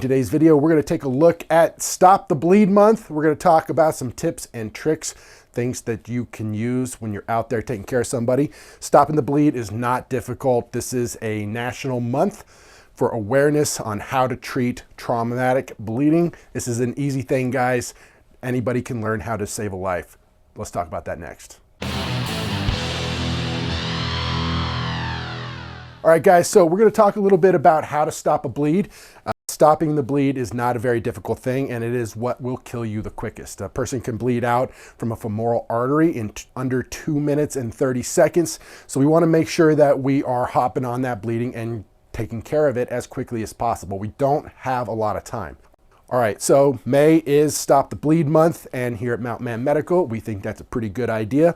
In today's video, we're going to take a look at Stop the Bleed Month. We're going to talk about some tips and tricks, things that you can use when you're out there taking care of somebody. Stopping the bleed is not difficult. This is a national month for awareness on how to treat traumatic bleeding. This is an easy thing, guys. Anybody can learn how to save a life. Let's talk about that next. All right, guys, so we're going to talk a little bit about how to stop a bleed. Stopping the bleed is not a very difficult thing, and it is what will kill you the quickest. A person can bleed out from a femoral artery in under 2 minutes and 30 seconds. So we want to make sure that we are hopping on that bleeding and taking care of it as quickly as possible. We don't have a lot of time. All right, so May is Stop the Bleed Month, and here at Mount Man Medical, we think that's a pretty good idea.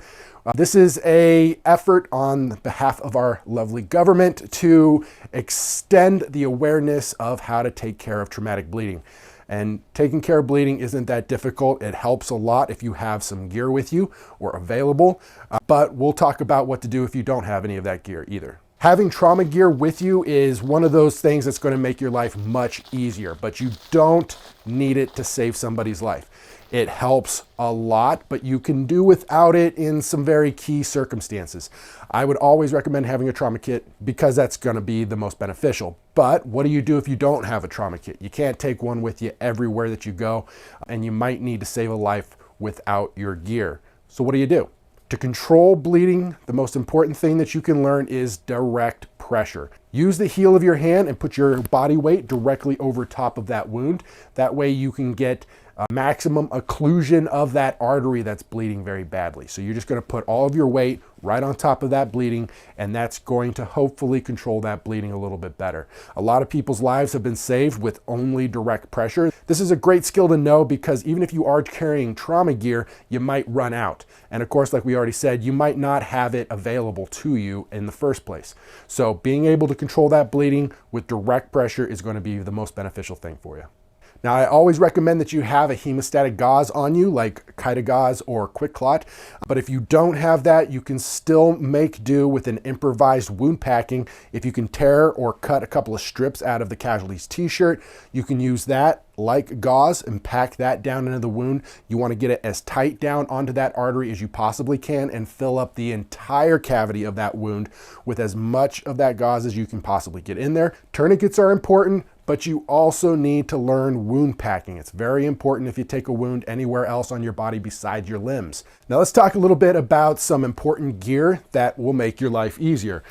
This is an effort on behalf of our lovely government to extend the awareness of how to take care of traumatic bleeding. And taking care of bleeding isn't that difficult. It helps a lot if you have some gear with you or available, but we'll talk about what to do if you don't have any of that gear either. Having trauma gear with you is one of those things that's going to make your life much easier, but you don't need it to save somebody's life. It helps a lot, but you can do without it in some very key circumstances. I would always recommend having a trauma kit because that's going to be the most beneficial. But what do you do if you don't have a trauma kit? You can't take one with you everywhere that you go, and you might need to save a life without your gear. So what do? To control bleeding, the most important thing that you can learn is direct pressure. Use the heel of your hand and put your body weight directly over top of that wound. That way you can get maximum occlusion of that artery that's bleeding very badly. So you're just going to put all of your weight right on top of that bleeding, and that's going to hopefully control that bleeding a little bit better. A lot of people's lives have been saved with only direct pressure. This is a great skill to know because even if you are carrying trauma gear, you might run out. And of course, like we already said, you might not have it available to you in the first place. So being able to control that bleeding with direct pressure is going to be the most beneficial thing for you. Now, I always recommend that you have a hemostatic gauze on you, like Kita gauze or Quick Clot. But if you don't have that, you can still make do with an improvised wound packing. If you can tear or cut a couple of strips out of the casualty's t-shirt, you can use that like gauze and pack that down into the wound. You want to get it as tight down onto that artery as you possibly can and fill up the entire cavity of that wound with as much of that gauze as you can possibly get in there. Tourniquets are important, but you also need to learn wound packing. It's very important if you take a wound anywhere else on your body besides your limbs. Now let's talk a little bit about some important gear that will make your life easier.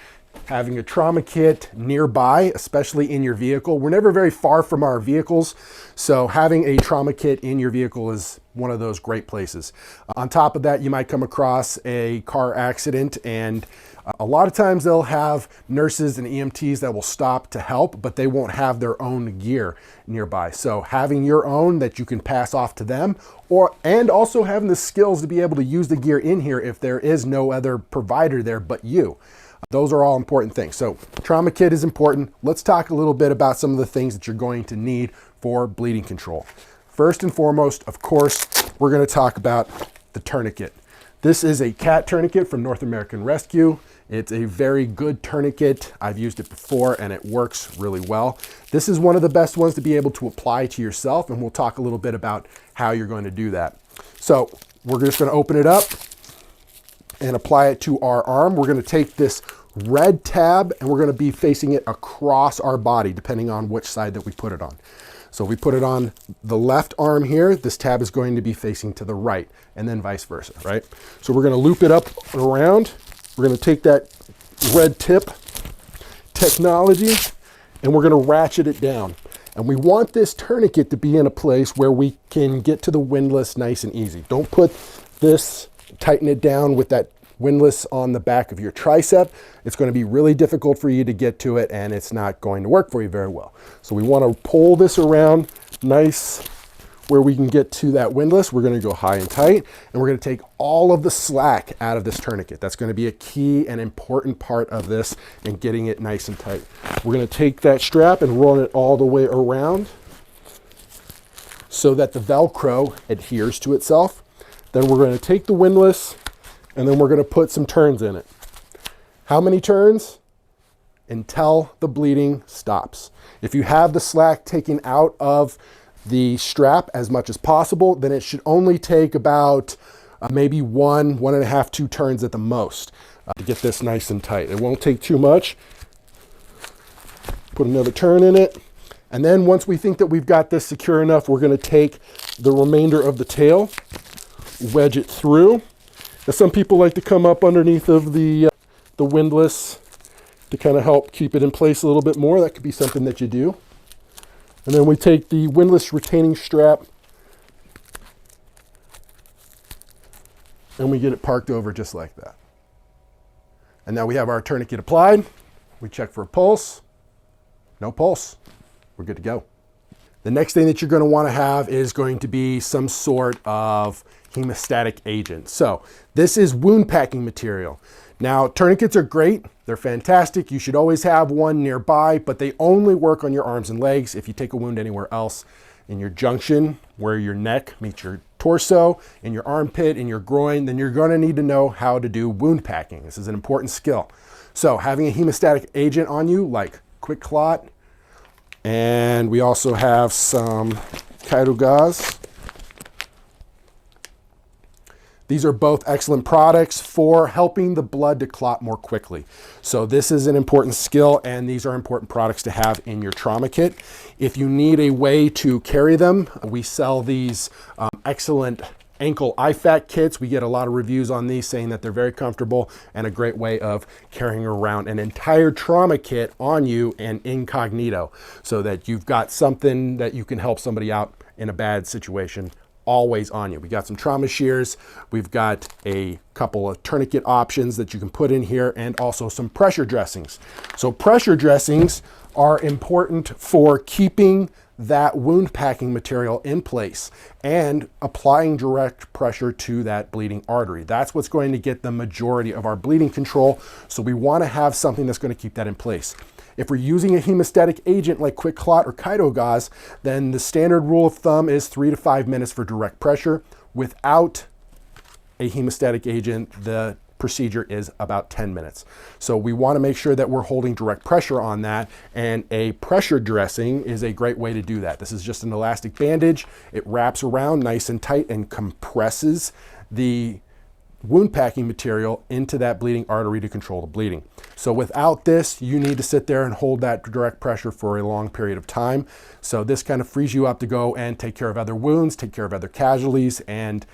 Having a trauma kit nearby, especially in your vehicle. We're never very far from our vehicles, so having a trauma kit in your vehicle is one of those great places. On top of that, you might come across a car accident, and a lot of times they'll have nurses and EMTs that will stop to help, but they won't have their own gear nearby. So having your own that you can pass off to them, and also having the skills to be able to use the gear in here if there is no other provider there but you. Those are all important things. So trauma kit is important. Let's talk a little bit about some of the things that you're going to need for bleeding control. First and foremost, of course, we're going to talk about the tourniquet. This is a CAT tourniquet from North American Rescue. It's a very good tourniquet. I've used it before and it works really well. This is one of the best ones to be able to apply to yourself, and we'll talk a little bit about how you're going to do that. So we're just going to open it up and apply it to our arm. We're going to take this red tab and we're going to be facing it across our body depending on which side that we put it on. So if we put it on the left arm here, this tab is going to be facing to the right, and then vice versa, right? So we're going to loop it up and around. We're going to take that red tip technology and we're going to ratchet it down. And we want this tourniquet to be in a place where we can get to the windlass nice and easy. Don't put this, tighten it down with that windlass on the back of your tricep. It's going to be really difficult for you to get to it, and it's not going to work for you very well. So we want to pull this around nice where we can get to that windlass. We're going to go high and tight, and we're going to take all of the slack out of this tourniquet. That's going to be a key and important part of this and getting it nice and tight. We're going to take that strap and roll it all the way around so that the Velcro adheres to itself. Then we're going to take the windlass and then we're going to put some turns in it. How many turns? until the bleeding stops. If you have the slack taken out of the strap as much as possible, then it should only take about maybe 1.5, 2 turns at the most to get this nice and tight. It won't take too much. Put another turn in it. And then once we think that we've got this secure enough, we're going to take the remainder of the tail, wedge it through. Now, some people like to come up underneath of the windlass to kind of help keep it in place a little bit more. That could be something that you do. And then we take the windlass retaining strap and we get it parked over just like that. And now we have our tourniquet applied. We check for a pulse. No pulse. We're good to go. The next thing that you're going to want to have is going to be some sort of hemostatic agent. So this is wound packing material. Now, tourniquets are great. They're fantastic. You should always have one nearby, but they only work on your arms and legs. If you take a wound anywhere else in your junction, where your neck meets your torso, in your armpit, in your groin, then you're going to need to know how to do wound packing. This is an important skill. So having a hemostatic agent on you, like Quick Clot, and we also have some Kaito gauze. These are both excellent products for helping the blood to clot more quickly. So this is an important skill, and these are important products to have in your trauma kit. If you need a way to carry them, we sell these excellent ankle IFAK kits. We get a lot of reviews on these saying that they're very comfortable and a great way of carrying around an entire trauma kit on you and incognito, so that you've got something that you can help somebody out in a bad situation always on you. We got some trauma shears. We've got a couple of tourniquet options that you can put in here, and also some pressure dressings. So pressure dressings are important for keeping that wound packing material in place and applying direct pressure to that bleeding artery. That's what's going to get the majority of our bleeding control. So we want to have something that's going to keep that in place. If we're using a hemostatic agent like Quick Clot or Kaito gauze, then the standard rule of thumb is 3 to 5 minutes for direct pressure. Without a hemostatic agent, the procedure is about 10 minutes. So we want to make sure that we're holding direct pressure on that, and a pressure dressing is a great way to do that. This is just an elastic bandage. It wraps around nice and tight and compresses the wound packing material into that bleeding artery to control the bleeding. So without this, you need to sit there and hold that direct pressure for a long period of time. So this kind of frees you up to go and take care of other wounds, take care of other casualties, and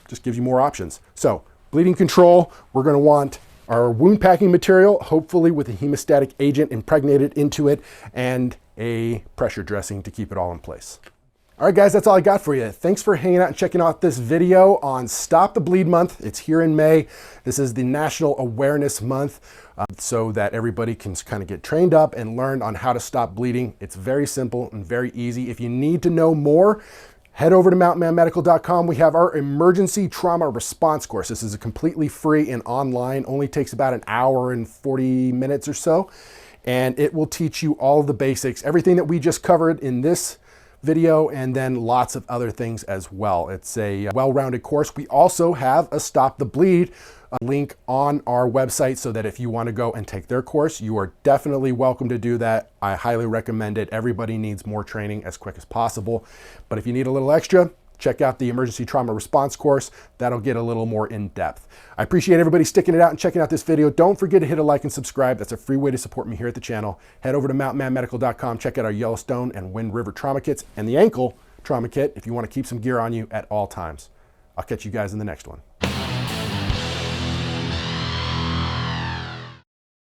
just gives you more options. So bleeding control, we're going to want our wound packing material, hopefully with a hemostatic agent impregnated into it, and a pressure dressing to keep it all in place. All right, guys, that's all I got for you. Thanks for hanging out and checking out this video on Stop the Bleed Month. It's here in May. This is the National Awareness Month, so that everybody can kind of get trained up and learn on how to stop bleeding. It's very simple and very easy. If you need to know more, head over to mountainmanmedical.com. We have our emergency trauma response course. This is a completely free and online, only takes about an hour and 40 minutes or so. And it will teach you all of the basics, everything that we just covered in this video, and then lots of other things as well. It's a well-rounded course. We also have a Stop the Bleed link on our website, so that if you want to go and take their course, you are definitely welcome to do that. I highly recommend it. Everybody needs more training as quick as possible. But if you need a little extra, check out the Emergency Trauma Response course. That'll get a little more in depth. I appreciate everybody sticking it out and checking out this video. Don't forget to hit a like and subscribe. That's a free way to support me here at the channel. Head over to mountainmanmedical.com. Check out our Yellowstone and Wind River trauma kits and the ankle trauma kit if you want to keep some gear on you at all times. I'll catch you guys in the next one.